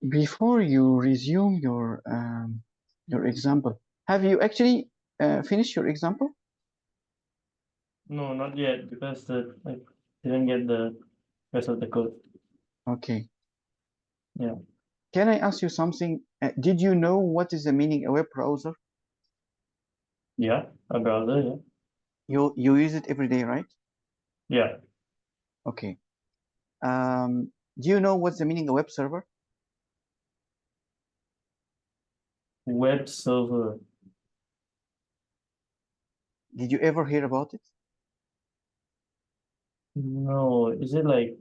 Before you resume your example, have you actually finished your example? No, not yet because I didn't get the rest of the code. Okay. Yeah. Can I ask you something? Did you know what is the meaning of a web browser? Yeah. A browser. Yeah. You use it every day, right? Yeah. Okay. Do you know what's the meaning of web server? Web server. Did you ever hear about it? No, is it like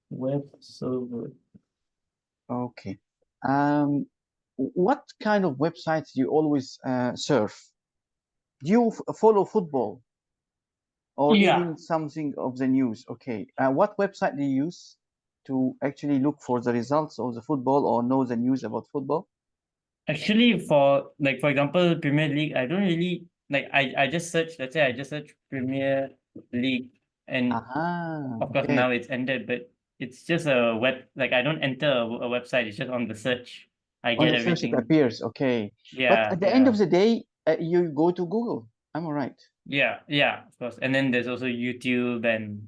web server? Okay. What kind of websites do you always surf? Do you follow football or Yeah. even something of the news? Okay. What website do you use to actually look for the results of the football or know the news about football? Actually, for example, Premier League, I don't really like I just search, let's say I just search Premier League and Aha, of course okay. now it's ended, but it's just a web like I don't enter a website, it's just on the search. I On get the search it everything. appears, okay. But Yeah, at the end yeah. of the day, you go to Google. Am I right? Yeah, yeah, of course. And then there's also YouTube and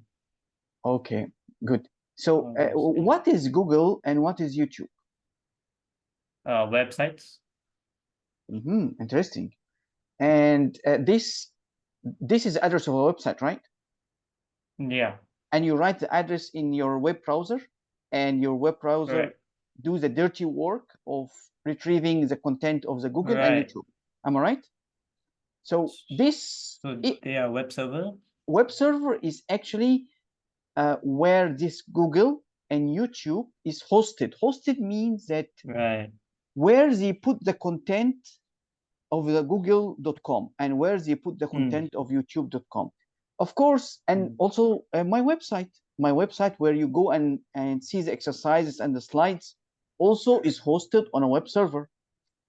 Okay, good. So, all those things. what is Google and what is YouTube? Websites. Interesting. And this is the address of a website, right? Yeah, And you write the address in your web browser, and your web browser right, do the dirty work of retrieving the content of the Google and right. YouTube. Am I right? So this So they are web server. web server is actually where this Google and YouTube is hosted. Hosted means that Right. where they put the content of the google.com and where they put the Mm, content of youtube.com, of course, and mm, also my website where you go and see the exercises and the slides also is hosted on a web server.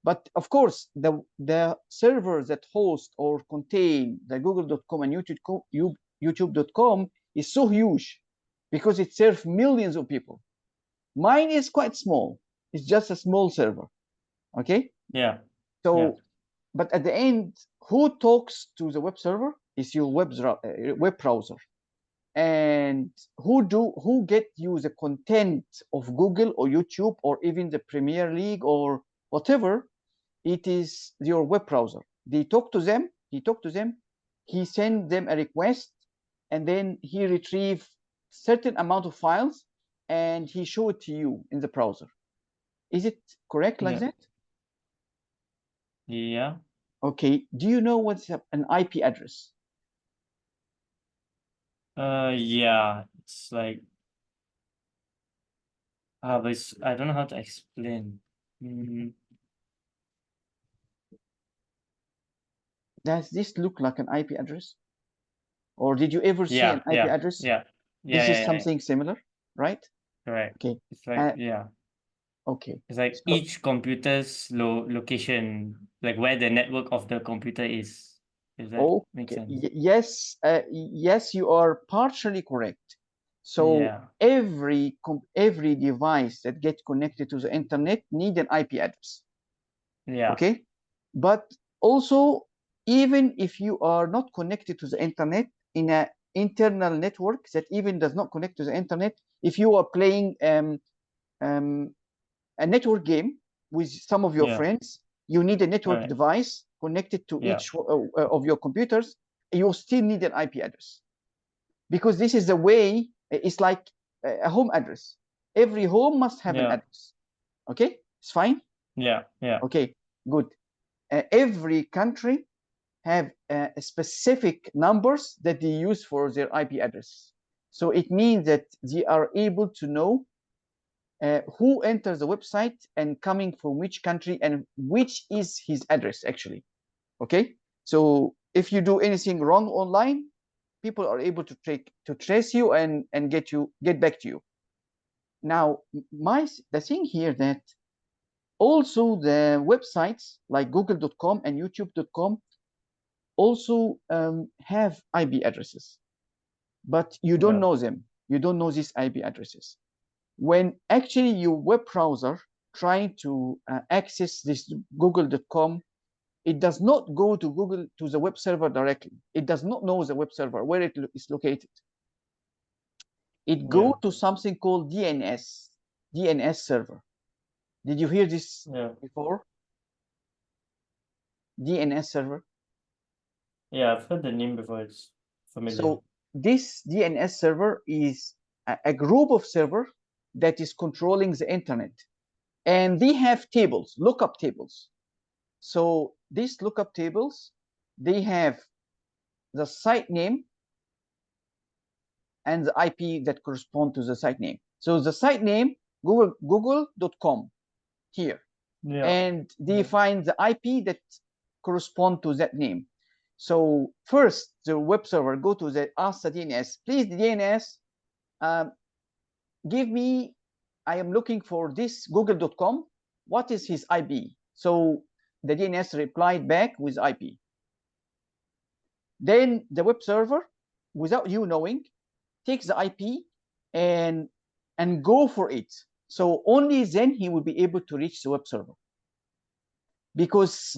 But of course, the servers that host or contain the google.com and youtube.com is so huge because it serves millions of people. Mine is quite small. It's just a small server. Okay. yeah, yeah, So, but at the end, who talks to the web server is your web browser. And who get you the content of Google or YouTube or even the Premier League or whatever, it is your web browser. He talk to them, he send them a request, and then he retrieve certain amount of files and he show it to you in the browser. Is it correct like yeah, that? yeah. Okay. Do you know what's an IP address? Yeah. It's like but I don't know how to explain. Mm, Does this look like an IP address? Or did you ever see an yeah, IP yeah, address? yeah, yeah, This yeah, is yeah, yeah. something similar, right? Correct. Okay. It's like Uh, yeah. okay. It's like So, each computer's location, like where the network of the computer is. Does that make okay. sense? Yes, yes, you are partially correct. So Yeah, every device that gets connected to the internet need an IP address. yeah, Okay. But also, even if you are not connected to the internet in an internal network that even does not connect to the internet, if you are playing um, a network game with some of your yeah, friends, you need a network right, device connected to yeah, each of your computers. You still need an IP address because this is the way. It's like a home address. Every home must have an yeah, address. Okay, it's fine. yeah, yeah, Okay, good. Every country have specific numbers that they use for their IP address. So it means that they are able to know who enters the website and coming from which country and which is his address actually. Okay, so if you do anything wrong online, people are able to trace you and get back to you. Now, the thing here that also the websites like google.com and youtube.com also have IP addresses, but you don't yeah, know them. You don't know these IP addresses. when actually your web browser trying to access this google.com, it does not go to Google, to the web server directly. It does not know the web server, where it is located. It go to something called DNS server. Did you hear this before? DNS server? Yeah, I've heard the name before. It's familiar. So this DNS server is a group of servers that is controlling the internet. And they have tables, lookup tables. So these lookup tables, they have the site name and the IP that correspond to the site name. So the site name, google.com here. And they find the IP that correspond to that name. So first, the web server go to the ask the DNS, please the DNS, give me, I am looking for this google.com. What is his IP? So the DNS replied back with IP. Then the web server, without you knowing, takes the IP and go for it. So only then he will be able to reach the web server. Because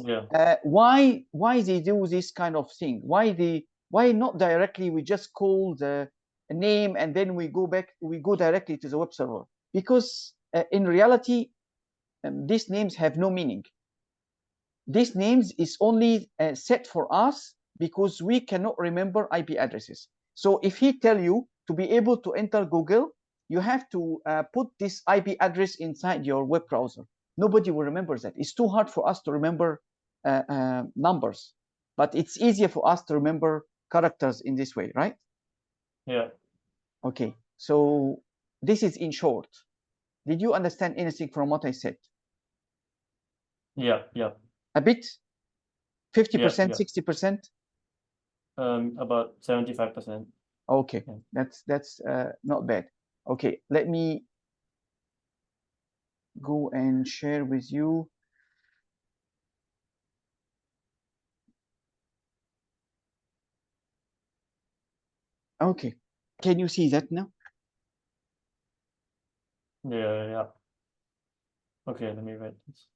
why they do this kind of thing? Why not directly we just call the name and then we go directly to the web server? Because in reality, these names have no meaning. These names is only set for us because we cannot remember IP addresses. So if he tell you to be able to enter Google, you have to put this IP address inside your web browser. Nobody will remember that. It's too hard for us to remember numbers, but it's easier for us to remember characters in this way, right? Yeah. Okay, so this is in short. Did you understand anything from what I said? Yeah. A bit? 50%, 60%? About 75%. Okay, that's not bad. Okay, let me go and share with you. Okay, can you see that now? Yeah. Okay, let me write this.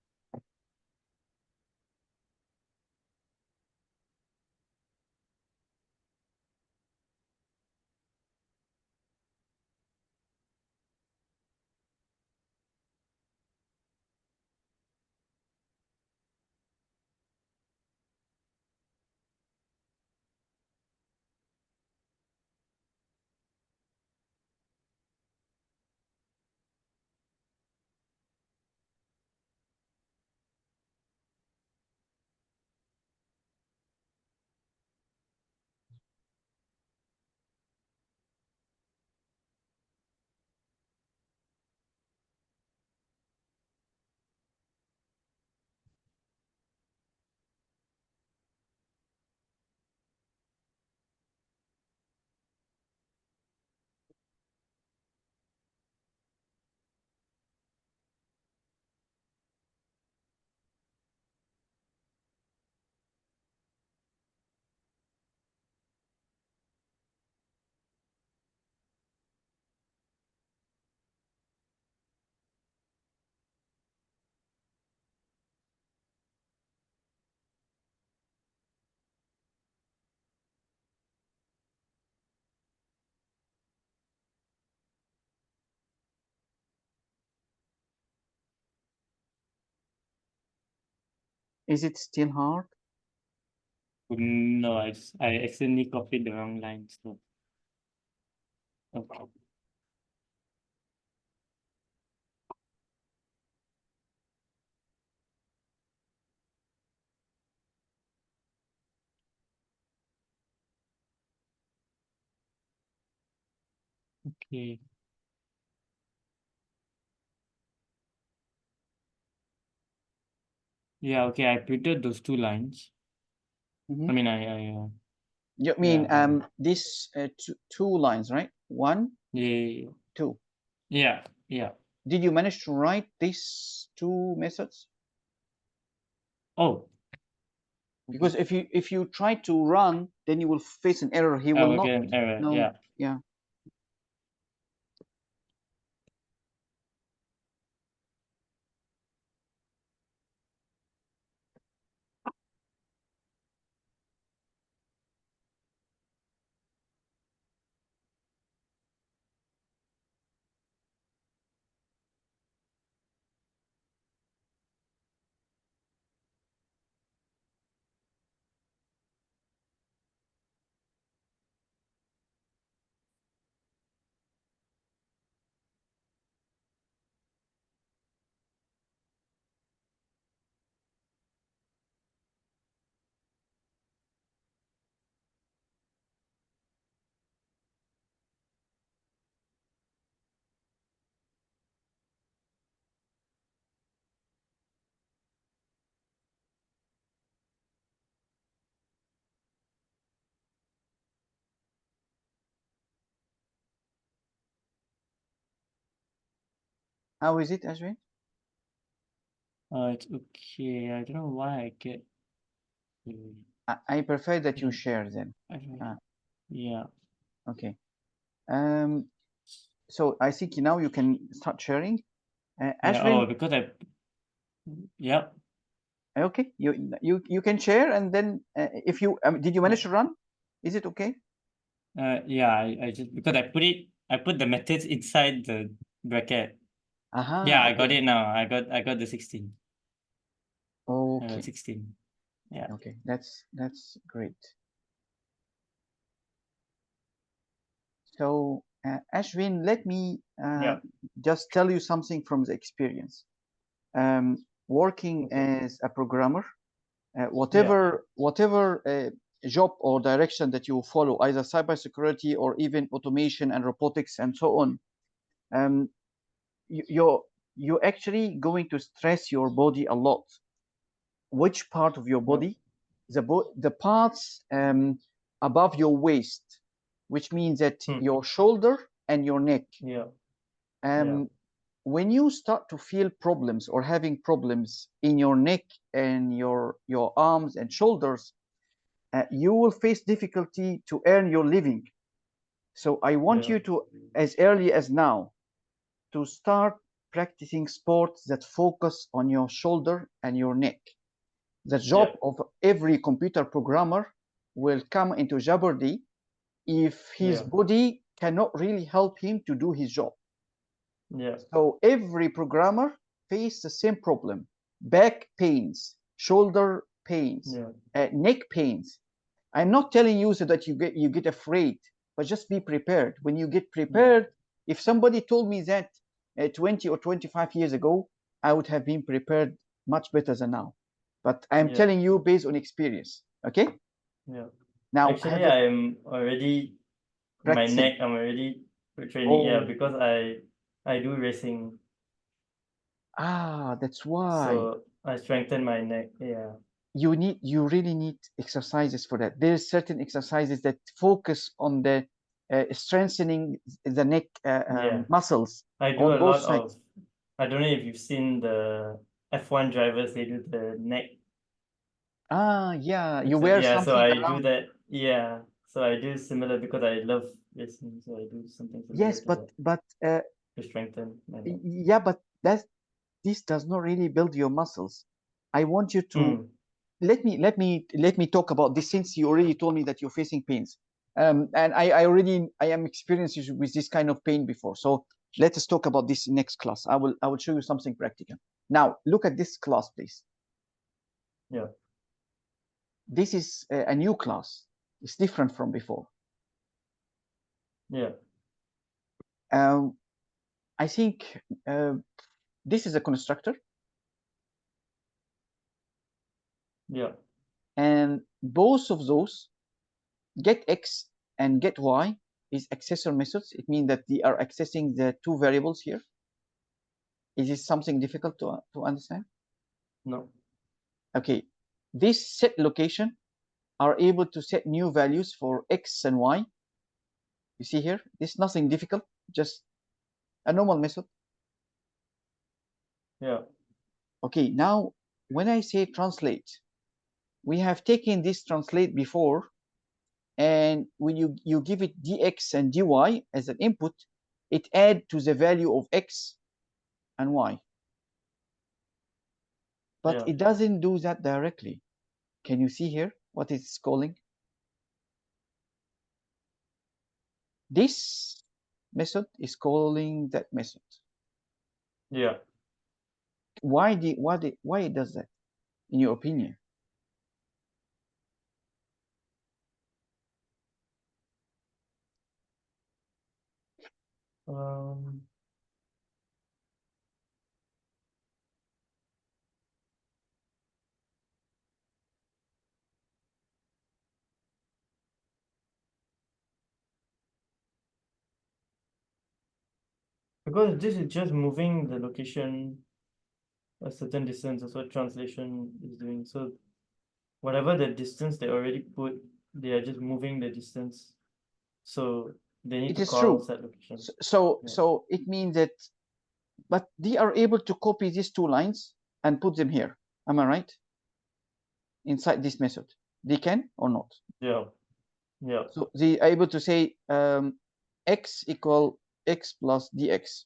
Is it still hard? No, I accidentally copied the wrong line. So okay. Okay. Yeah, okay, I printed those two lines. I mean, You mean this two lines, right? One, two. Yeah. Did you manage to write these two methods? Oh. Because if you try to run, then you will face an error. He will not. An error. No. Yeah. How is it, Ashwin? It's okay. I don't know why I get. I prefer that you Mm. share then. Yeah. Okay. So I think now you can start sharing. Yeah. Ashwin, Oh, because I. Yep. okay, you can share, and then if you did you manage to run? Is it okay? Yeah. I just because I put the methods inside the bracket. Aha, Yeah, I got okay. it now. I got the 16. Okay. 16. Yeah. Okay, that's great. So, Ashwin, let me Yeah. just tell you something from the experience. Working Okay. as a programmer, whatever job or direction that you follow, either cybersecurity or even automation and robotics and so on, um, you're actually going to stress your body a lot. Which part of your Yep. body? The parts above your waist, which means that your shoulder and your neck. Yeah. When you start to feel problems or having problems in your neck and your arms and shoulders, you will face difficulty to earn your living. So I want you to, as early as now, to start practicing sports that focus on your shoulder and your neck. The job of every computer programmer will come into jeopardy if his body cannot really help him to do his job. Yeah. So every programmer faces the same problem: back pains, shoulder pains, neck pains. I'm not telling you so that you get afraid, but just be prepared. When you get prepared, if somebody told me that 20 or 25 years ago, I would have been prepared much better than now. But I'm telling you based on experience. Okay. Yeah. Now Actually, I'm already my neck. I'm already training. Yeah, because I do racing. That's why. So I strengthen my neck. Yeah. You really need exercises for that. There's certain exercises that focus on the strengthening the neck muscles I do on a both lot sides. of. I don't know if you've seen the F1 drivers. They do the neck. Yeah, you wear Yeah, so something I do around. that. Yeah, so I do similar because I love racing. So I do something similar Yes, to that but to strengthen my neck. yeah, but this does not really build your muscles. I want you to let me talk about this, since you already told me that you're facing pains. And I am experienced with this kind of pain before. So let us talk about this in next class. I will show you something practical. Now look at this class, please. Yeah. This is a new class. It's different from before. Yeah. I think this is a constructor. Yeah. And both of those, get X and get Y, is accessor methods. It means that they are accessing the two variables here. Is this something difficult to understand? No. Okay. This set location are able to set new values for X and Y. You see here, this is nothing difficult, just a normal method. Yeah. Okay, now when I say translate, we have taken this translate before, and when you give it dx and dy as an input, it adds to the value of x and y. But it doesn't do that directly. Can you see here what it's calling? This method is calling that method. Yeah. Why it does that, in your opinion? Because this is just moving the location a certain distance. That's what translation is doing. So whatever the distance they already put, they are just moving the distance. So they need It to is call true. set location. So it means that but they are able to copy these 2 lines and put them here. Am I right? Inside this method, they can or not? Yeah. Yeah. So they are able to say x equal x plus dx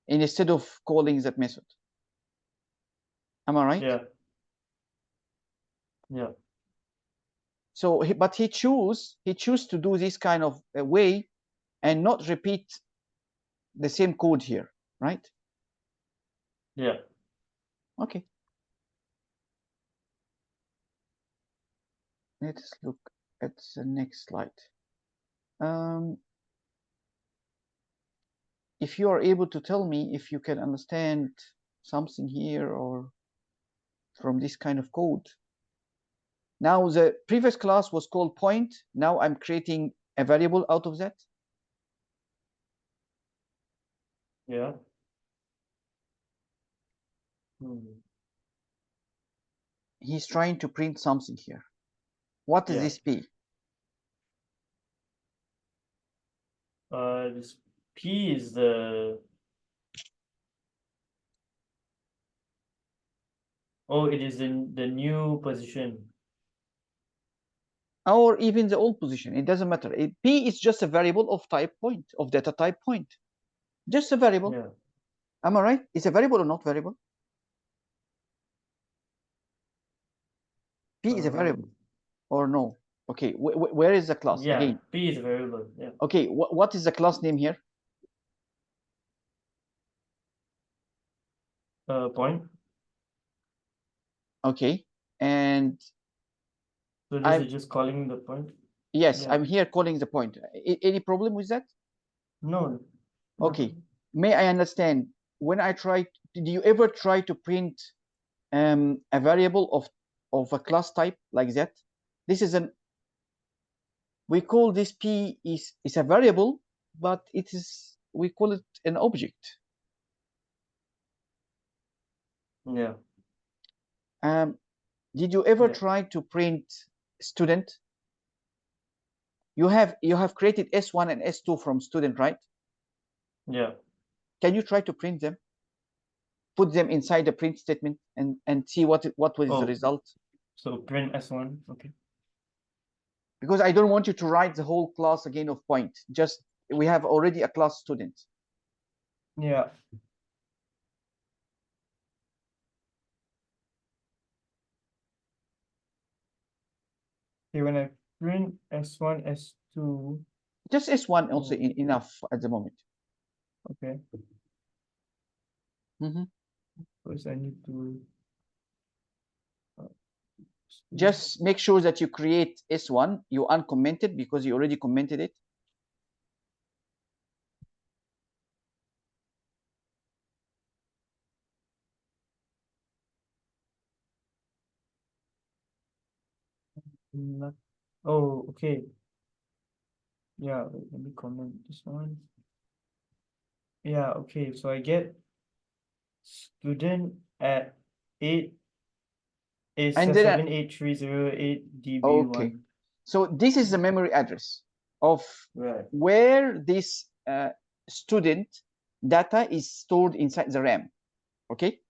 instead of calling that method. Am I right? Yeah. Yeah. So, but he choose to do this kind of way and not repeat the same code here, right? Yeah. Okay. Let's look at the next slide. If you are able to tell me if you can understand something here or from this kind of code. Now, the previous class was called point. Now I'm creating a variable out of that. Yeah. He's trying to print something here. What is Yeah. this P? This P is the. Oh, it is in the new position. Or even the old position, it doesn't matter. P is just a variable of type point, of data type point. Just a variable. Yeah. Am I right? It's a variable or not variable? P is a variable or no? Okay, where is the class? Yeah, Again. P is a variable. Yeah. Okay, what is the class name here? Point. Okay, and So this is just calling the point. yes, Yeah. I'm here calling the point. Any problem with that? No. Okay, may I understand, when I try, did you ever try to print a variable of a class type like that? This is we call this P is a variable, but we call it an object. Yeah. Did you ever Yeah. try to print student? You have created S1 and S2 from student, right? Yeah. Can you try to print them? Put them inside the print statement and see what was the result? So print S1. Okay. Because I don't want you to write the whole class again of point. Just we have already a class student. Yeah. Okay, when I print S1, S2. Just S1 also enough at the moment. Okay. First I need to just make sure that you create S1, you uncomment it because you already commented it. Oh, okay. Yeah, wait, let me comment this one. Yeah, okay, so I get student at 8 is And then 78308 okay, DB1. so this is the memory address of Right. where this student data is stored inside the RAM. Okay,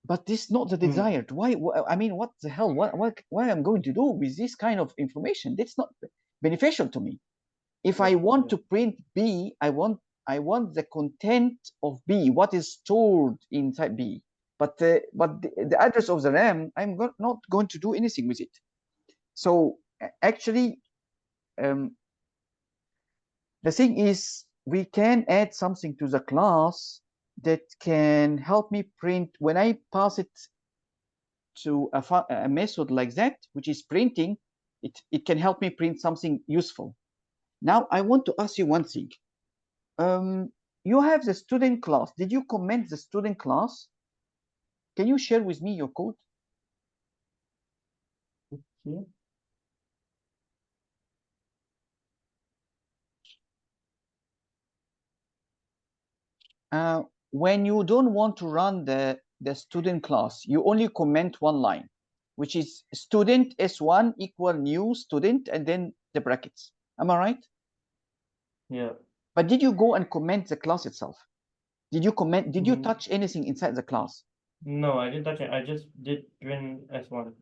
but this is not the desired. Why? I mean, what the hell? Why I'm going to do with this kind of information? That's not beneficial to me. If I want to print B, I want the content of B, what is stored inside B. But the address of the RAM, I'm not going to do anything with it. So actually, the thing is, we can add something to the class that can help me print when I pass it to a method like that, which is printing. It can help me print something useful. Now I want to ask you one thing. You have the student class. Did you comment the student class? Can you share with me your code? Okay. When you don't want to run the student class, you only comment one line, which is student S1 equal new student and then the brackets. Am I right? Yeah. But did you go and comment the class itself? Did you comment? Did you touch anything inside the class? No, I didn't touch it. I just did print S1.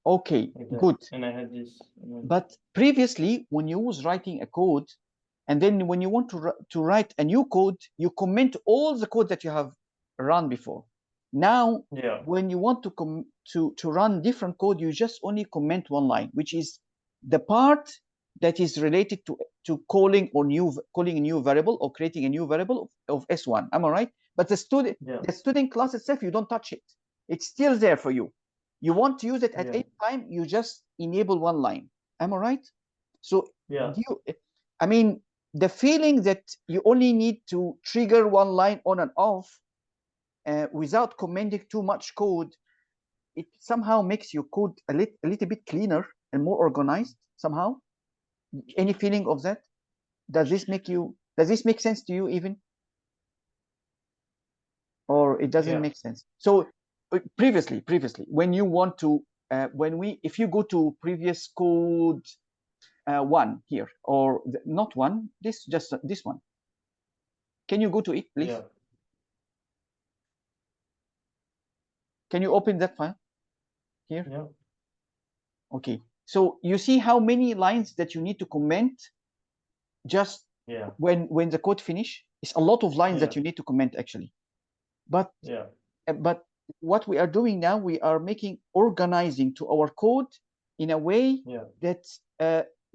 Okay, Like that. good. And I had this. But previously, when you was writing a code, and then when you want to write a new code, you comment all the code that you have run before. Now, yeah. when you want to run different code, you just only comment one line, which is the part that is related to calling a new variable or creating a new variable of S1. Am I right? But the student class itself, you don't touch it. It's still there for you. You want to use it at any time, you just enable one line. Am I right? So I mean, the feeling that you only need to trigger one line on and off without commenting too much code, it somehow makes your code a little bit cleaner and more organized somehow. Any feeling of that? Does this make sense to you even? Or it doesn't make sense? So previously, when you want to, if you go to previous code one here, or not one, just this one. Can you go to it, please? Yeah. Can you open that file here? Yeah. Okay. So you see how many lines that you need to comment just when the code finish? It's a lot of lines that you need to comment actually. But what we are doing now, we are organizing to our code in a way that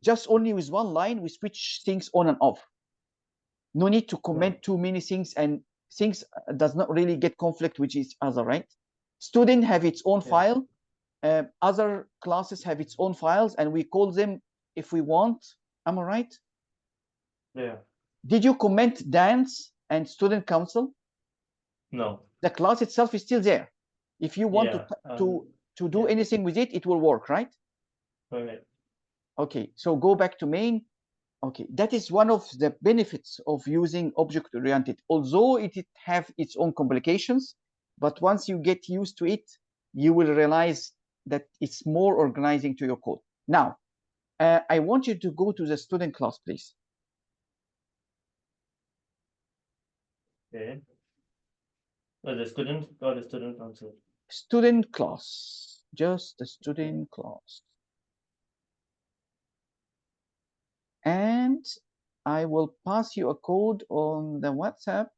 just only with one line we switch things on and off. No need to comment too many things, and things does not really get conflict with each other, right? Student have its own file, other classes have its own files, and we call them if we want. Am I right? Yeah. Did you comment dance and student council? No. The class itself is still there. If you want to do anything with it, it will work, right? Correct. Okay, so go back to main. Okay, that is one of the benefits of using object-oriented. Although it have its own complications, but once you get used to it, you will realize that it's more organizing to your code. Now, I want you to go to the student class, please. Okay. The student or the student council? Student class, just the student class. And I will pass you a code on the WhatsApp.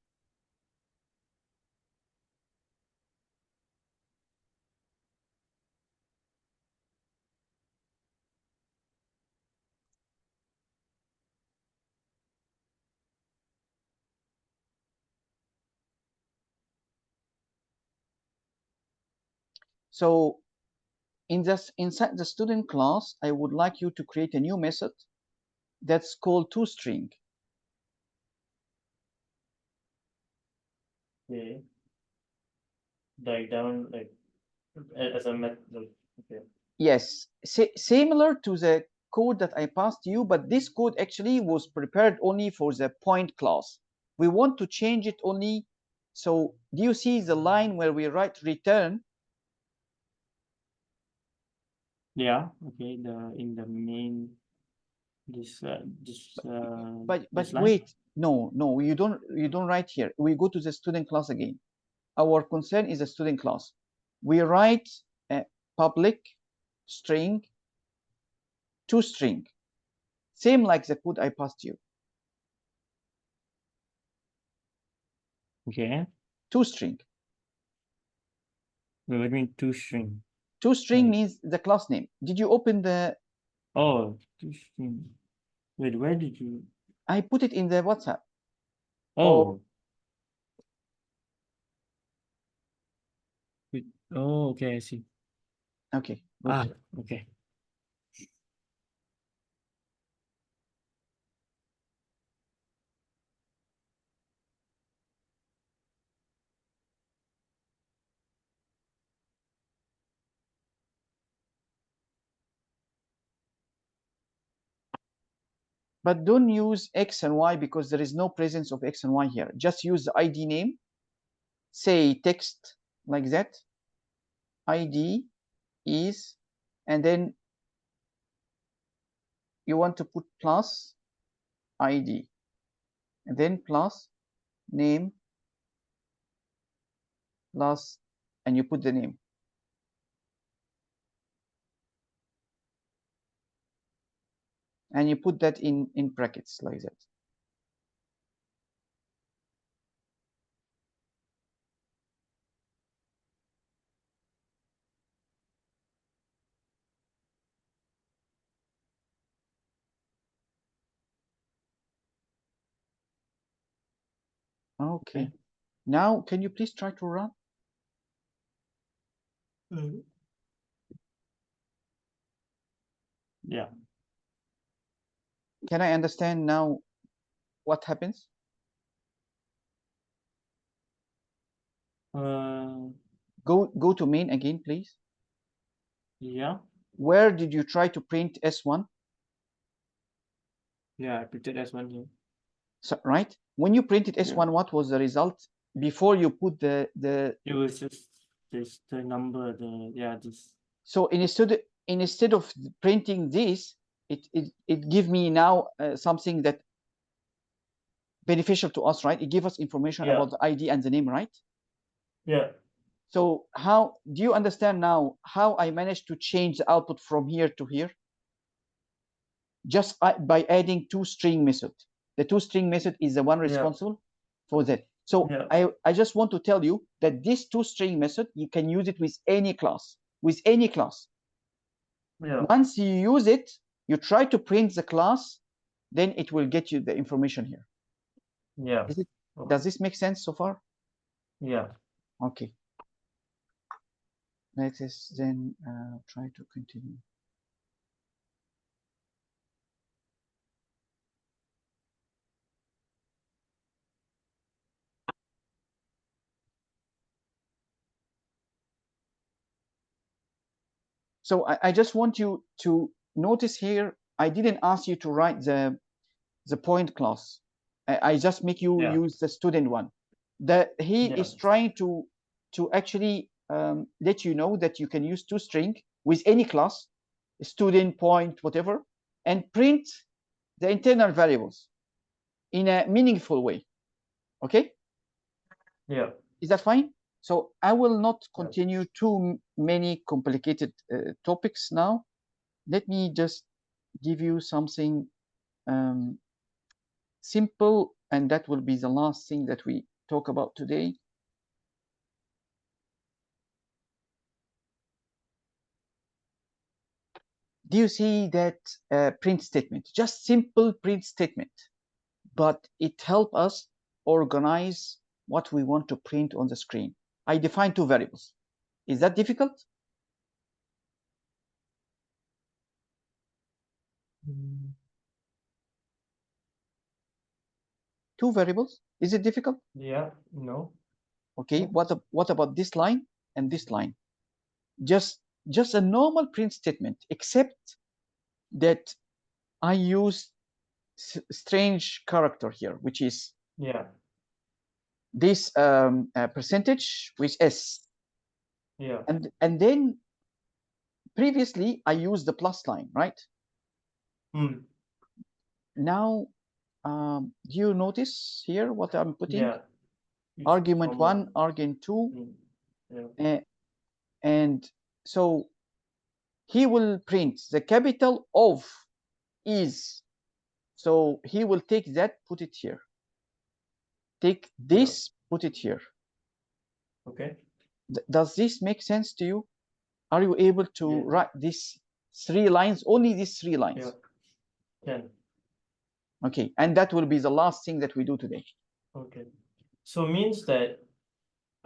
So inside the student class, I would like you to create a new method that's called toString. Okay. Like down, like as a method. Okay. Yes, similar to the code that I passed you, but this code actually was prepared only for the point class. We want to change it only. So do you see the line where we write return? Yeah. Okay. In the main but this wait, no, you don't write here. We go to the student class again. Our concern is a student class. We write a public string toString, same like the code I passed you. Okay. toString. What do you mean toString? toString means the class name. Did you open the? Oh, toString. Wait, where did you? I put it in the WhatsApp. Oh. Oh, okay, I see. Okay. Good. Okay. But don't use X and Y because there is no presence of X and Y here. Just use the ID name, say text like that. ID is, and then you want to put plus ID, and then plus name, plus, and you put the name. And you put that in brackets like that. Okay. Now, can you please try to run? Yeah. Can I understand now what happens? Go to main again, please. Yeah. Where did you try to print S1? Yeah, I printed S1 here. So, right? When you printed S1, Yeah. what was the result before you put the It was just this the number, this. So instead of printing this, it give me now something that beneficial to us, right? It give us information about the ID and the name, right? Yeah. So how do you understand now how I managed to change the output from here to here? Just by adding toString method. The toString method is the one responsible for that. So I just want to tell you that this toString method, you can use it with any class, Once you use it, you try to print the class, then it will get you the information here. Yeah. Does this make sense so far? Yeah. Okay. Let us then try to continue. So I just want you to notice here, I didn't ask you to write the point class. I just make you use the student one. He is trying to actually let you know that you can use toString with any class, student, point, whatever, and print the internal variables in a meaningful way. Okay? Yeah. Is that fine? So I will not continue too many complicated topics now. Let me just give you something simple, and that will be the last thing that we talk about today. Do you see that print statement? Just simple print statement, but it helps us organize what we want to print on the screen. I define two variables. Is that difficult? Two variables? Is it difficult? Yeah. No. Okay. What about this line and this line? Just a normal print statement, except that I use strange character here, which is this percentage with S. Yeah. And then previously I used the plus line, right? Now, do you notice here what I'm putting? Yeah. Argument 1, argument 2, and so he will print the capital of is. So he will take that, put it here. Take this, put it here. Okay. Does this make sense to you? Are you able to write these 3 lines, only these 3 lines? Yeah. Okay, and that will be the last thing that we do today. Okay. So means that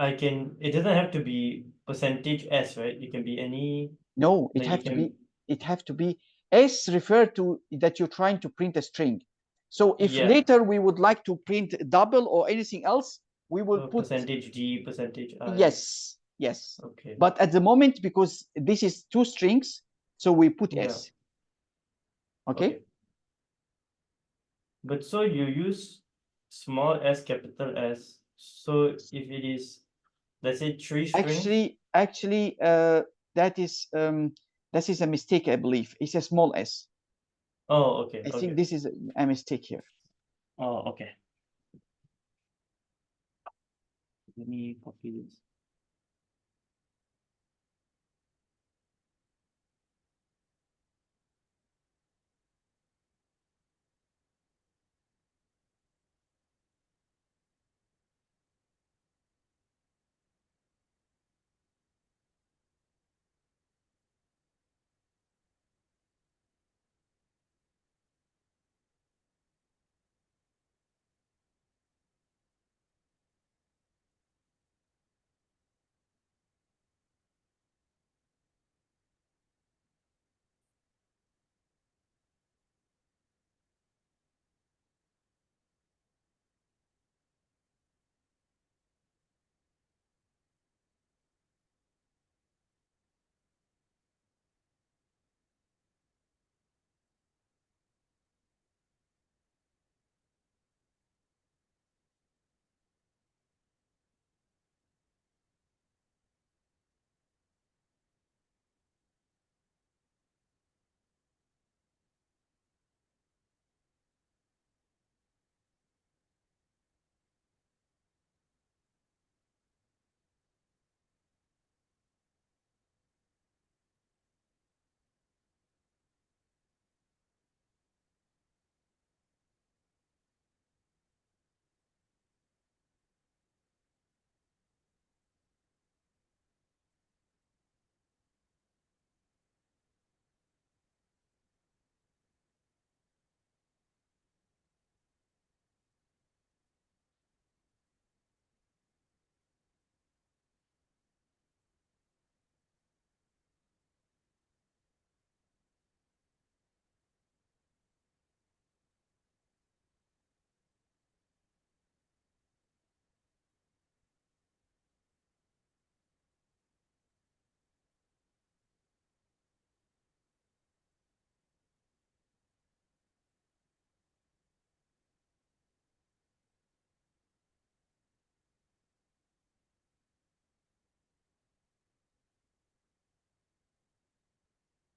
it doesn't have to be percentage S, right? It can be any. No, it have to be S referred to that you're trying to print a string. So if later we would like to print double or anything else, we will put percentage D, percentage I. Yes. Okay. But at the moment, because this is 2 strings, so we put S. Okay? But so you use small s, capital S. So if it is, let's say 3 strings. Actually, that is a mistake, I believe. It's a small s. Oh, okay. I think this is a mistake here. Oh, okay. Let me copy this.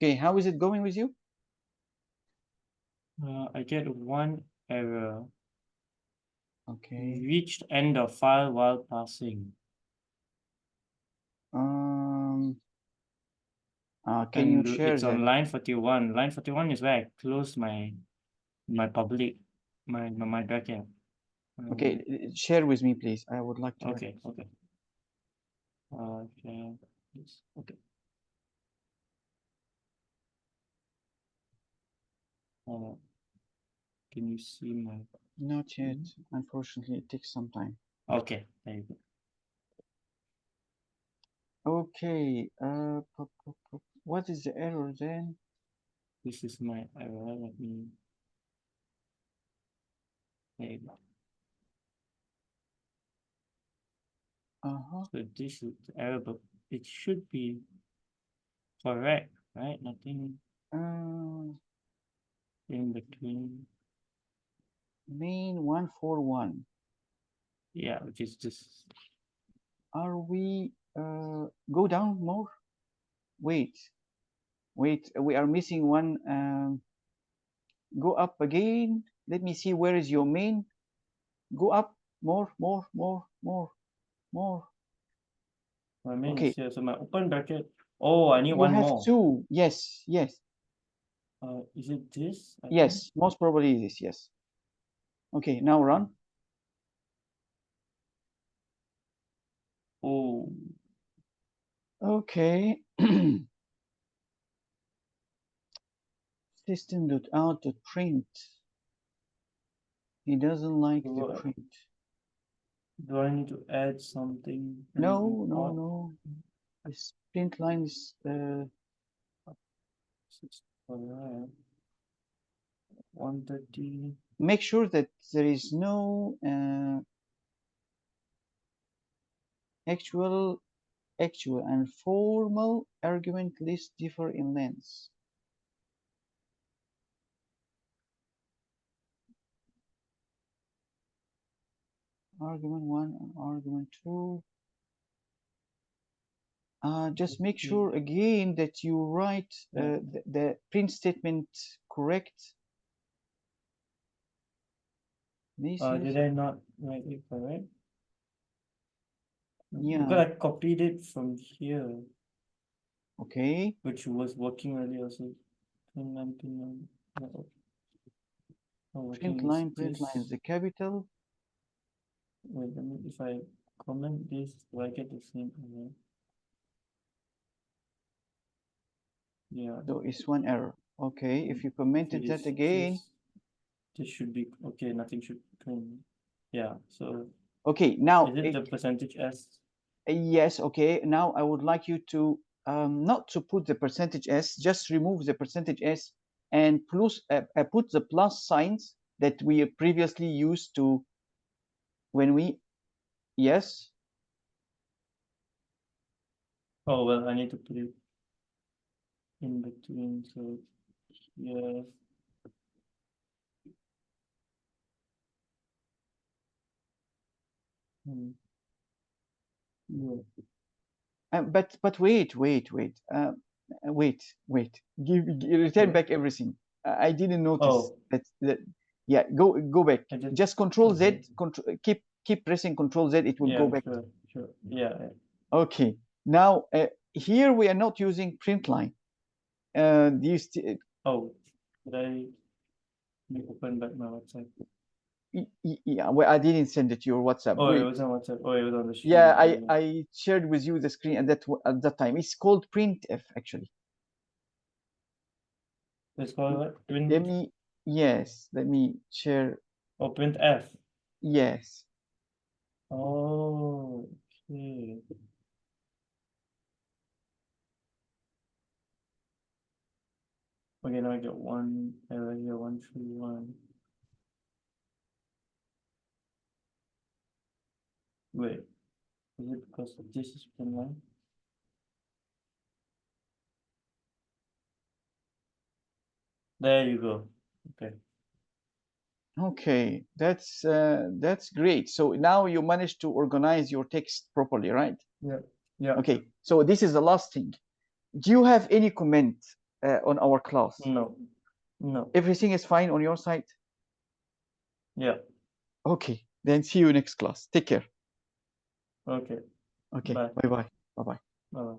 Okay, how is it going with you? I get one error. Okay. Reached end of file while passing. Can you And share it's that? on line 41. Line 41 is where I close my public my bracket. Okay, share with me, please. I would like to. Okay, okay. Okay. Okay. Can you see my? Not yet. Unfortunately, it takes some time. Okay, there you go. Okay. What is the error then? This is my error. Let me. There you go. So this is the error, but it should be correct, right? Nothing in between. Main 141. Yeah, which is just. Are we go down more? Wait. We are missing one. Go up again. Let me see, where is your main? Go up more. My main Okay. is here. So my open bracket. Oh, I need You one have more. two. Yes. Is it this? Yes, most probably this. Yes. Okay, now run. Oh. Okay. System.out.print. He doesn't like the print. Do I need to add something? No. This print line is 130. Make sure that there is no actual and formal argument list differ in length. Argument 1 and argument 2. Just make sure again that you write the print statement correct. Did I not write it correct? Yeah. Because I copied it from here. Okay. Which was working earlier. So print line is the capital. Wait, if I comment this, do I get the same error? Yeah. So it's one error. Okay, if you commented that again. This should be okay, nothing should come. Yeah, so. Okay, now. Is it the percentage S? Yes, okay. Now I would like you to not to put the percentage S, just remove the percentage S and plus put the plus signs that we previously used to when we, yes. Oh, well, I need to put it in between, so yeah. But wait. Return back everything. I didn't notice that. Yeah, go back. Just Control Z. Keep pressing Control Z. It will go back. Sure. Yeah. Okay. Now here we are not using print line. Oh, did I open back my website? Yeah, well, I didn't send it to your WhatsApp. Oh, it was on WhatsApp. Oh, it was on the screen. Yeah, I shared with you the screen at that time. It's called Printf actually. It's called what? Let me share. Oh, Printf. Yes. Oh, okay. Okay, now I get one error here, 131. Wait, is it because this is print line? There you go. Okay. Okay, that's great. So now you managed to organize your text properly, right? Yeah. Okay, so this is the last thing. Do you have any comment on our class? No. Everything is fine on your side? Yeah. Okay, then see you next class. Take care. Okay. Okay, Bye. bye-bye. Bye-bye. Bye.